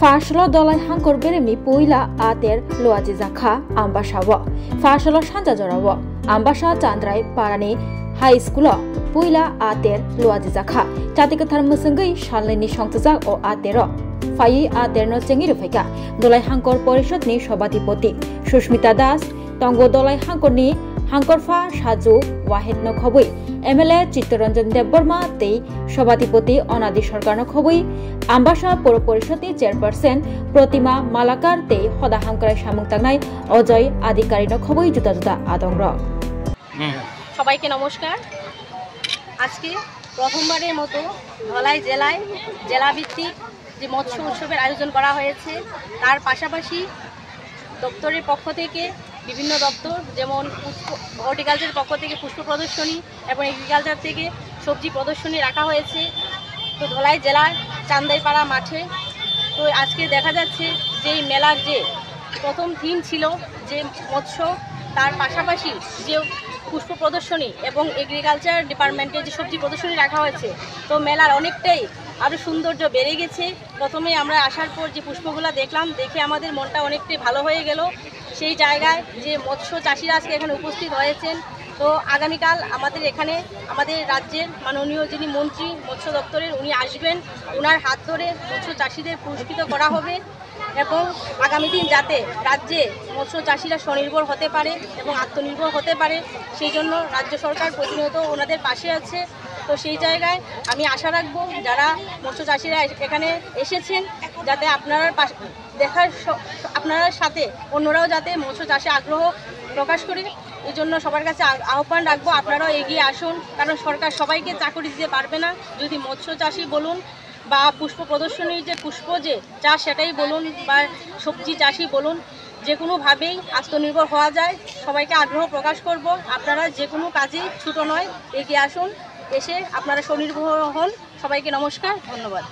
Faslo dolai hangkor beremi puila ater loaji zakha ambasawo. Faslo sanja jorawo. Ambasa Chandrai Parani High School puila ater loaji zakha. Catikathar musungai shalini songtjak o atero. Fayi aterno chengiru faika. Dolai hangkor porishotni sobhatipoti Sushmita Das Tongo dolai hangkorni Hangkorfa Saju Wahid no khobui MLA Chittoranjan Debbarma tei Sobhatipoti Onadi Sarkar no khobui Ambasa Poro Porishotni Chairperson Protima Malakar tei Hoda Hangkrai Samung Tangnai Ojoy Adhikari no khobui juta juta adongro সবাইকে নমস্কার। আজকে প্রথমবারের মতো ধলাই জেলায় জেলাভিত্তিক যে মৎস্য উৎসবের আয়োজন করা হয়েছে তার পাশাপাশি দপ্তরের পক্ষ থেকে বিভিন্ন দপ্তর যেমন হর্টিকালচারের পক্ষ থেকে পুষ্প প্রদর্শনী এবং এগ্রিকালচার থেকে সবজি প্রদর্শনী রাখা হয়েছে। তো ধলাই জেলার চান্দাইপাড়া মাঠে তো আজকে দেখা যাচ্ছে যে এই মেলার যে প্রথম থিম ছিল যে মৎস্য, তার পাশাপাশি যে পুষ্প প্রদর্শনী এবং এগ্রিকালচার ডিপার্টমেন্টের যে সবজি প্রদর্শনী রাখা হয়েছে, তো মেলার অনেকটাই আরও সৌন্দর্য বেড়ে গেছে। প্রথমে আমরা আসার পর যে পুষ্পগুলো দেখলাম, দেখে আমাদের মনটা অনেকটাই ভালো হয়ে গেল। সেই জায়গায় যে মৎস্য চাষিরা আজকে এখানে উপস্থিত হয়েছেন, তো আগামীকাল আমাদের এখানে আমাদের রাজ্যের মাননীয় যিনি মন্ত্রী মৎস্য দপ্তরের উনি আসবেন, ওনার হাত ধরে মৎস্য চাষিদের পুরস্কৃত করা হবে এবং আগামী দিন যাতে রাজ্যে মৎস্য চাষিরা স্বনির্ভর হতে পারে এবং আত্মনির্ভর হতে পারে, সেই জন্য রাজ্য সরকার প্রতিনিয়ত ওনাদের পাশে আছে। তো সেই জায়গায় আমি আশা রাখবো যারা মৎস্য চাষিরা এখানে এসেছেন যাতে আপনারা সাথে অন্যরাও যাতে মৎস্য চাষে আগ্রহ প্রকাশ করে, এই জন্য সবার কাছে আহ্বান রাখবো আপনারাও এগিয়ে আসুন। কারণ সরকার সবাইকে চাকরি দিতে পারবে না। যদি মৎস্য চাষি বলুন বা পুষ্প প্রদর্শনীর যে পুষ্প যে চাষ সেটাই বলুন বা সবজি চাষি বলুন, যে কোনোভাবেই আত্মনির্ভর হওয়া যায়। সবাইকে আগ্রহ প্রকাশ করব, আপনারা যে কোনো কাজেই ছোটো নয়, এগিয়ে আসুন, এসে আপনারা স্বনির্ভর হন। সবাইকে নমস্কার, ধন্যবাদ।